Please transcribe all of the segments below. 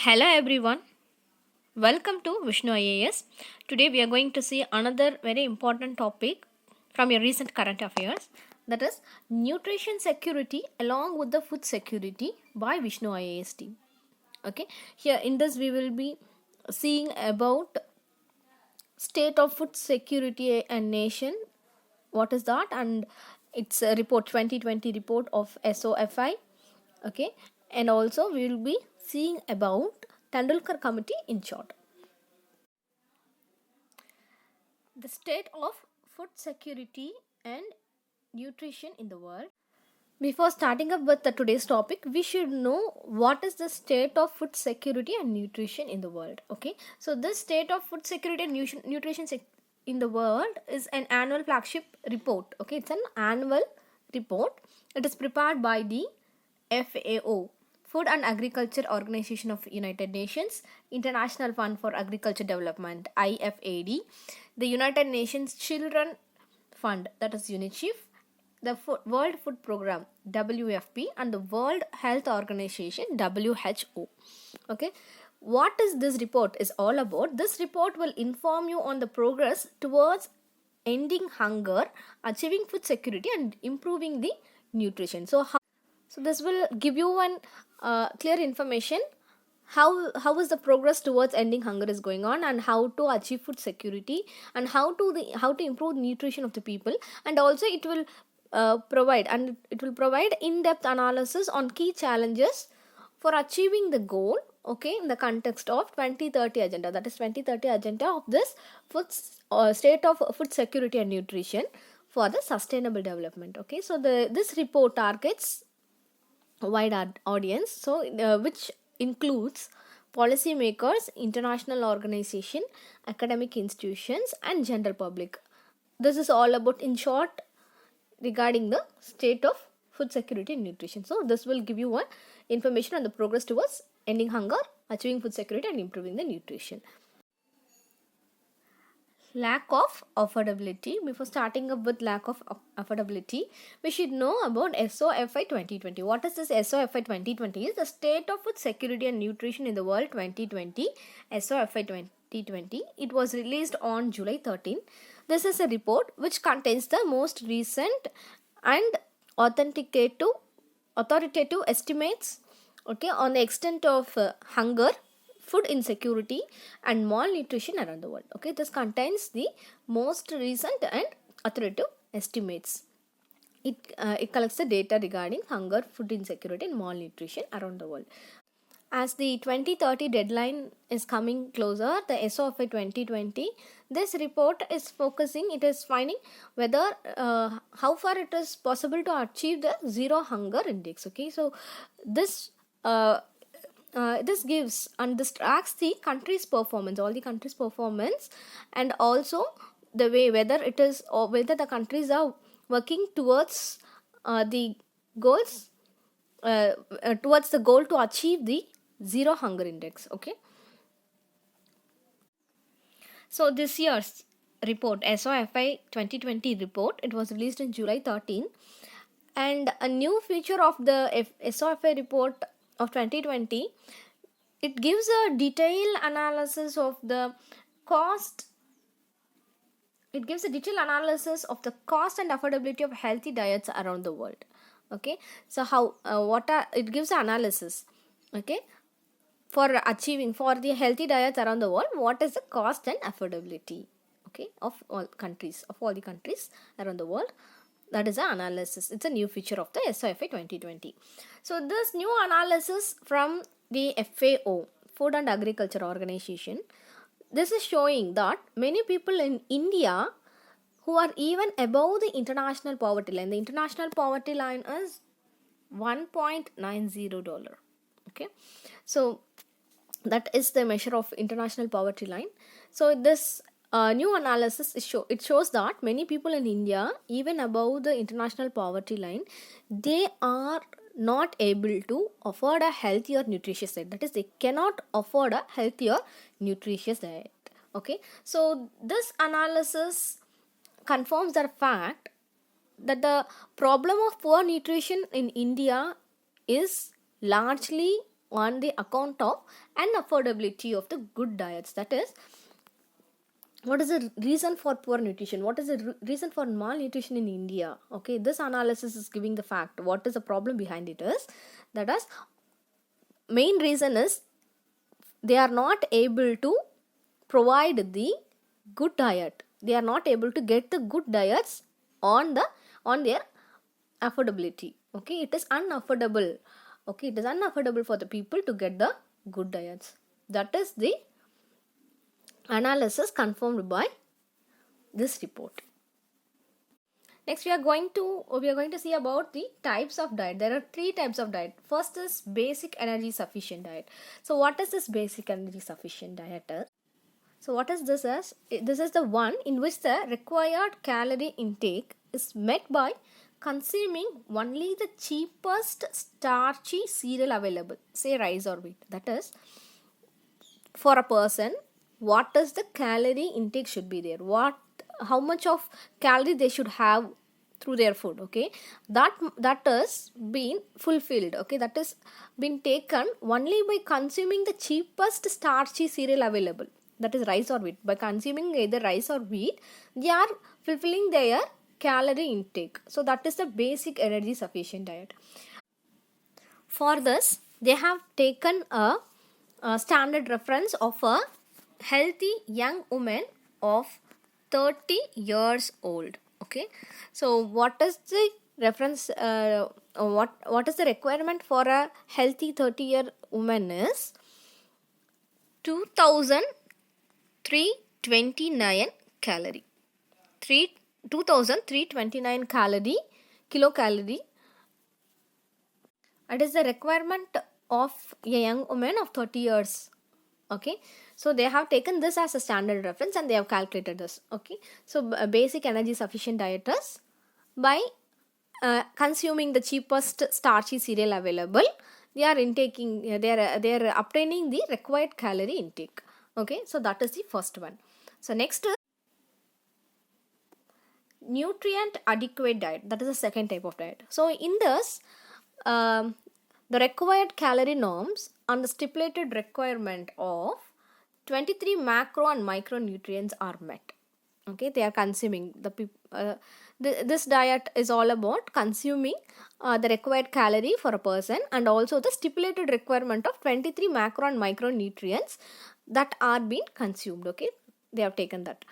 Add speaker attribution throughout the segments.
Speaker 1: Hello everyone, welcome to Vishnu IAS. Today we are going to see another very important topic from your recent current affairs, that is nutrition security along with the food security by Vishnu IAS team. Okay, here in this we will be seeing about state of food security and nation. What is that? And it's a report 2020 report of SOFI. Okay, and also we will be seeing about Tendulkar committee in short. The state of food security and nutrition in the world. Before starting up with today's topic, we should know what is the state of food security and nutrition in the world. Okay, so this state of food security and nutrition in the world is an annual flagship report. Okay, it's an annual report. It is prepared by the FAO, Food and Agriculture Organization of United Nations, International Fund for Agriculture Development, IFAD, the United Nations Children Fund, that is UNICEF, the World Food Program, WFP, and the World Health Organization, WHO. Okay, what is this report is all about? This report will inform you on the progress towards ending hunger, achieving food security, and improving the nutrition. So this will give you one clear information how is the progress towards ending hunger is going on, and how to achieve food security, and how to improve nutrition of the people. And also it will provide in-depth analysis on key challenges for achieving the goal, okay, in the context of 2030 agenda, that is 2030 agenda of this state of food security and nutrition for the sustainable development. Okay, so this report targets a wide audience, so which includes policymakers, international organization, academic institutions, and general public. This is all about, in short, regarding the state of food security and nutrition. So this will give you one information on the progress towards ending hunger, achieving food security, and improving the nutrition. Lack of affordability. Before starting up with lack of affordability, we should know about SOFI 2020. What is this SOFI 2020? Is the state of food security and nutrition in the world 2020, SOFI 2020. It was released on July 13. This is a report which contains the most recent and authoritative estimates, okay, on the extent of hunger, food insecurity, and malnutrition around the world. Okay, this contains the most recent and authoritative estimates. It collects the data regarding hunger, food insecurity, and malnutrition around the world. As the 2030 deadline is coming closer, the SOFI 2020, this report is focusing, it is finding whether how far it is possible to achieve the zero hunger index. Okay, so this gives and this tracks the country's performance, all the country's performance, and also the way whether it is, or whether the countries are working towards the goals, towards the goal to achieve the zero hunger index. Okay, so this year's report, SOFI 2020 report, it was released in July 13, and a new feature of the SOFI report of 2020, it gives a detailed analysis of the cost. It gives a detailed analysis of the cost and affordability of healthy diets around the world. Okay, so it gives an analysis, okay, for achieving for the healthy diets around the world, what is the cost and affordability, okay, of all the countries around the world. That is the analysis. It's a new feature of the SOFI 2020. So this new analysis from the FAO, Food and Agriculture Organization, this is showing that many people in India who are even above the international poverty line. The international poverty line is $1.90. Okay, so that is the measure of international poverty line. So this new analysis shows that many people in India, even above the international poverty line, they are not able to afford a healthier nutritious diet. That is, they cannot afford a healthier nutritious diet. Okay, so this analysis confirms the fact that the problem of poor nutrition in India is largely on the account of unaffordability of the good diets. That is, what is the reason for poor nutrition, what is the reason for malnutrition in India. Okay, this analysis is giving the fact what is the problem behind it is, that is, main reason is they are not able to provide the good diet, they are not able to get the good diets on their affordability. Okay, it is unaffordable. Okay, it is unaffordable for the people to get the good diets. That is the analysis confirmed by this report. Next, we are going to see about the types of diet. There are 3 types of diet. First is basic energy sufficient diet. So what is this basic energy sufficient diet? So what is this as? This is the one in which the required calorie intake is met by consuming only the cheapest starchy cereal available, say rice or wheat. That is, for a person, what is the calorie intake should be there, how much of calorie they should have through their food. Okay, that is been fulfilled. Okay, that is been taken only by consuming the cheapest starchy cereal available, that is rice or wheat. By consuming either rice or wheat, they are fulfilling their calorie intake. So that is the basic energy sufficient diet. For this, they have taken a standard reference of a healthy young woman of 30 years old. Okay, so what is the reference, what is the requirement for a healthy 30-year woman is 2329 calorie, 2329 kilocalorie. It is the requirement of a young woman of 30 years. Okay, so they have taken this as a standard reference and they have calculated this. Okay, so basic energy sufficient diet is by consuming the cheapest starchy cereal available, they are obtaining the required calorie intake. Okay, so that is the first one. So next is nutrient adequate diet. That is the second type of diet. So in this, the required calorie norms and the stipulated requirement of 23 macro and micronutrients are met. Okay, they are consuming this diet is all about consuming the required calorie for a person, and also the stipulated requirement of 23 macro and micronutrients that are being consumed. Okay, they have taken that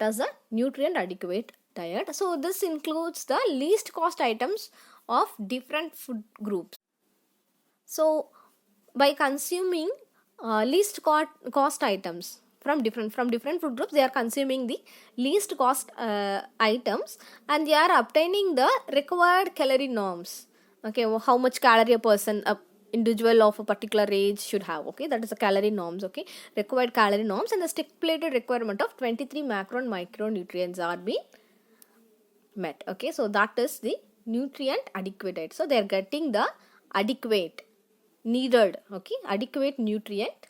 Speaker 1: as a nutrient adequate diet. So this includes the least cost items of different food groups. So by consuming least cost items from different food groups, they are consuming the least cost items, and they are obtaining the required calorie norms. Okay, how much calorie a person, individual of a particular age should have. Okay, that is the calorie norms. Okay, required calorie norms and the stipulated requirement of 23 macro and micronutrients are being met. Okay, so that is the nutrient adequate diet. So they are getting the adequate, needed, okay, adequate nutrient,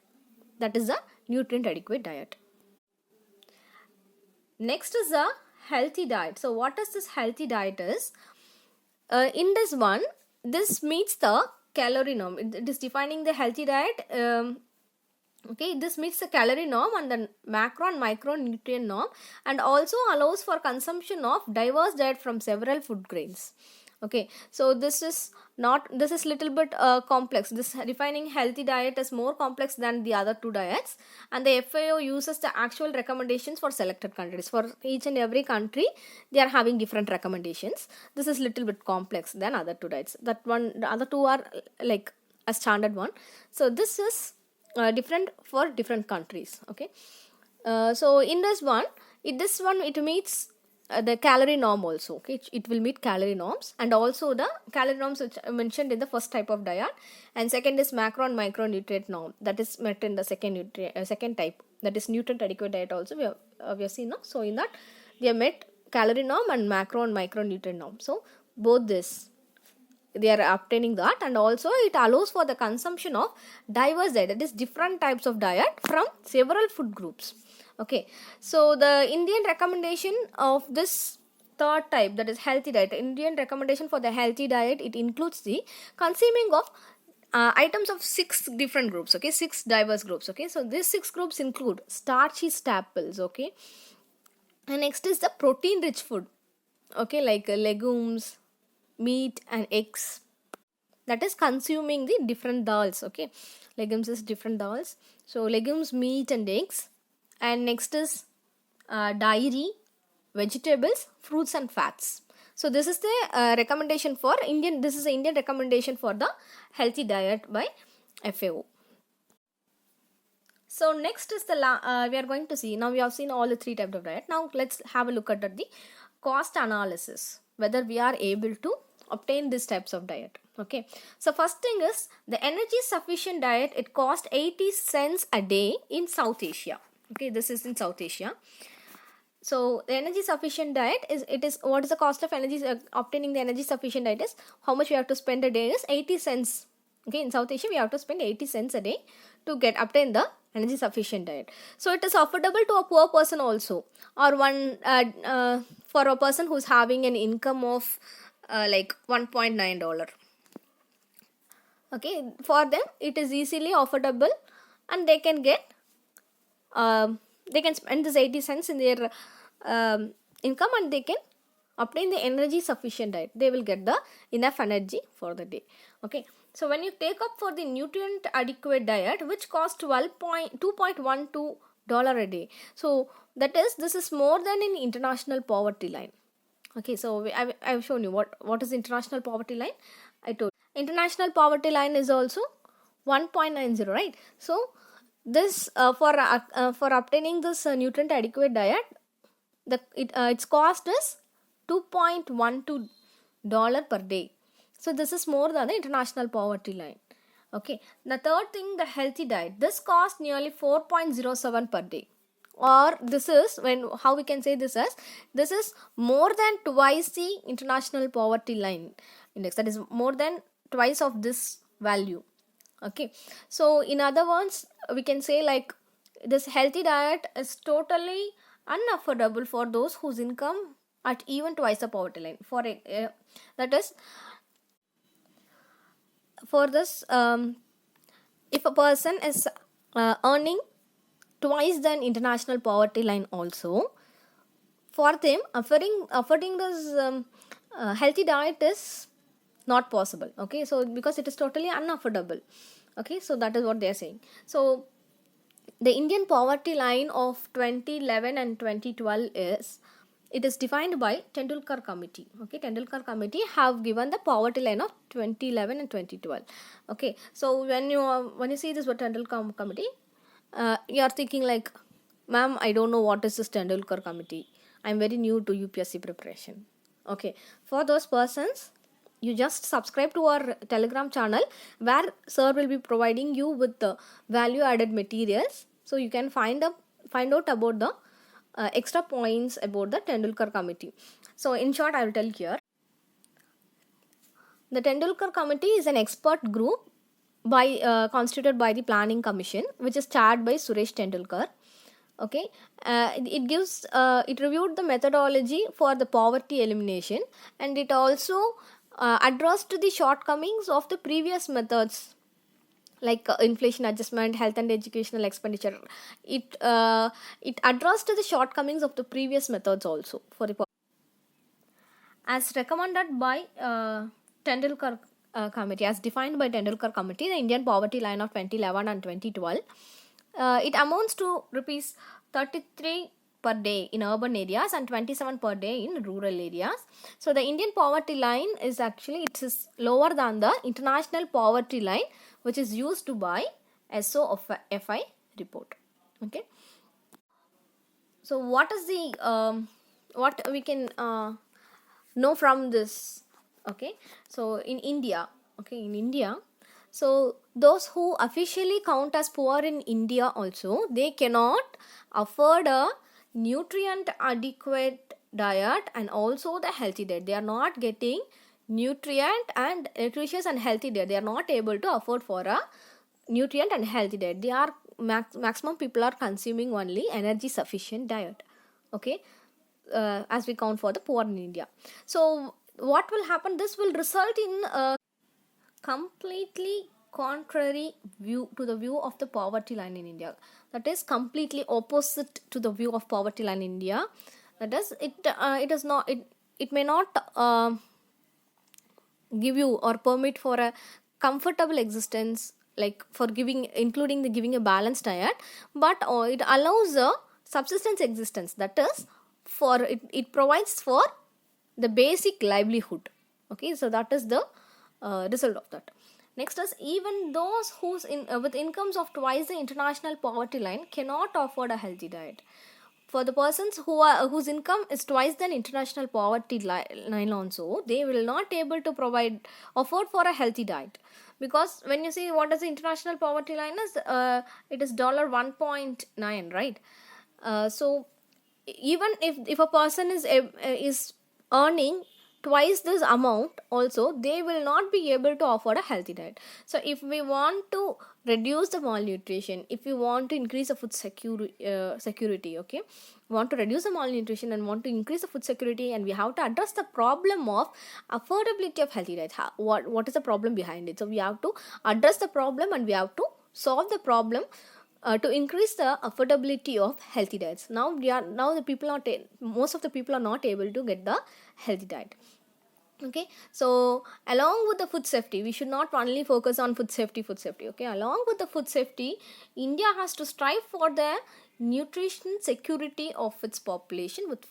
Speaker 1: that is the nutrient adequate diet. Next is a healthy diet. So what is this healthy diet is, in this one, this meets the calorie norm. It is defining the healthy diet. Okay, this meets the calorie norm and the macro and micronutrient norm, and also allows for consumption of diverse diet from several food grains. Okay, so this is little bit complex. This defining healthy diet is more complex than the other two diets, and the FAO uses the actual recommendations for selected countries. For each and every country, they are having different recommendations. This is little bit complex than other two diets. The other two are like a standard one. So this is different for different countries. Okay, so in this one, it meets the calorie norm also. Okay, it will meet calorie norms, and also the calorie norms which I mentioned in the first type of diet, and second is macro and micronutrient norm, that is met in the second type, that is nutrient adequate diet also we have seen. No? So in that they have met calorie norm and macro and micronutrient norm. So both this they are obtaining that, and also it allows for the consumption of diverse diet, that is different types of diet from several food groups. Okay, so the Indian recommendation of this third type, that is healthy diet, Indian recommendation for the healthy diet, it includes the consuming of items of 6 different groups, okay, 6 diverse groups, okay. So these 6 groups include starchy staples, okay, and next is the protein rich food, okay, like legumes, meat and eggs, that is consuming the different dals, okay. Legumes is different dals, so legumes, meat and eggs. And next is dairy, vegetables, fruits and fats. So this is the recommendation for Indian, this is the Indian recommendation for the healthy diet by FAO. So next is the we are going to see, now we have seen all the 3 types of diet. Now let's have a look at the cost analysis, whether we are able to obtain these types of diet, okay. So first thing is the energy sufficient diet, it costs 80 cents a day in South Asia, okay. This is in South Asia. So the energy sufficient diet is, it is, what is the cost of energy, obtaining the energy sufficient diet is how much we have to spend a day is 80 cents, okay. In South Asia we have to spend 80 cents a day to obtain the energy sufficient diet. So it is affordable to a poor person also, or one for a person who is having an income of like $1.9, okay. For them it is easily affordable, and they can get they can spend this 80 cents in their income, and they can obtain the energy sufficient diet. They will get the enough energy for the day, okay. So when you take up for the nutrient adequate diet, which costs $2.12 a day, so that is, this is more than in international poverty line, okay. So I've shown you what is international poverty line. I told international poverty line is also 1.90, right? So this for obtaining this nutrient adequate diet, its cost is $2.12 per day. So this is more than the international poverty line, okay. The third thing, the healthy diet, this costs nearly 4.07 per day, or this is, when, how we can say this as, this is more than twice the international poverty line index, that is more than twice of this value, okay. So in other words, we can say like this healthy diet is totally unaffordable for those whose income at even twice the poverty line. For that is, for this if a person is earning twice than international poverty line also, for them affording this healthy diet is not possible, okay. So because it is totally unaffordable, okay. So that is what they are saying. So the Indian poverty line of 2011 and 2012 is, it is defined by Tendulkar committee, okay. Tendulkar committee have given the poverty line of 2011 and 2012, okay. So when you see this Tendulkar committee, you are thinking like, ma'am, I don't know what is this Tendulkar committee, I am very new to UPSC preparation, okay. For those persons, you just subscribe to our Telegram channel, where sir will be providing you with the value added materials, so you can find out about the extra points about the Tendulkar committee. So in short, I will tell here, the Tendulkar committee is an expert group constituted by the planning commission, which is chaired by Suresh Tendulkar, okay. It reviewed the methodology for the poverty elimination, and it also addressed the shortcomings of the previous methods, like inflation adjustment, health and educational expenditure. It addressed the shortcomings of the previous methods also for the as recommended by Tendulkar committee, as defined by Tendulkar committee, the Indian poverty line of 2011 and 2012, it amounts to rupees 33 per day in urban areas and 27 per day in rural areas. So the Indian poverty line is actually, it is lower than the international poverty line, which is used to by SOFI report, okay. So what is the what we can know from this, okay. So in India, okay, in India, so those who officially count as poor in India also, they cannot afford a nutrient adequate diet and also the healthy diet. They are not getting nutritious and healthy diet. They are not able to afford for a nutrient and healthy diet. They are maximum people are consuming only energy sufficient diet, okay, as we count for the poor in India. So what will happen? This will result in completely contrary view to the view of the poverty line in India. That is completely opposite to the view of poverty line in India. That is, it is not, it may not give you or permit for a comfortable existence, like for giving, including the giving a balanced diet, but it allows a subsistence existence. That is, for it provides for the basic livelihood. Okay, so that is the result of that. Next is, even those whose with incomes of twice the international poverty line cannot afford a healthy diet. For the persons whose income is twice than international poverty line also, they will not able to afford for a healthy diet. Because when you see what is the international poverty line is, it is $1.9, right? So even if a person is earning twice this amount also, they will not be able to afford a healthy diet. So if we want to reduce the malnutrition, if we want to increase the food security, okay, we want to reduce the malnutrition and want to increase the food security, and we have to address the problem of affordability of healthy diet. What is the problem behind it? So we have to address the problem and we have to solve the problem to increase the affordability of healthy diets. Now the people are most of the people are not able to get the healthy diet. Okay, so along with the food safety, we should not only focus on food safety. Okay, along with the food safety, India has to strive for the nutrition security of its population with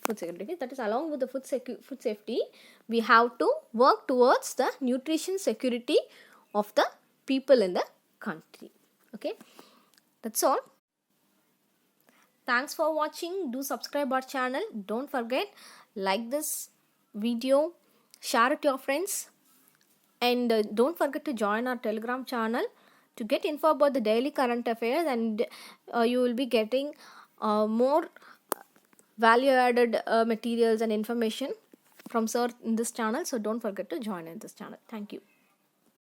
Speaker 1: food security. That is, along with the food safety, we have to work towards the nutrition security of the people in the country. Okay, that's all. Thanks for watching. Do subscribe our channel. Don't forget, like this video, share it to your friends, and don't forget to join our Telegram channel to get info about the daily current affairs, and you will be getting more value added materials and information from sir in this channel. So don't forget to join in this channel. Thank you.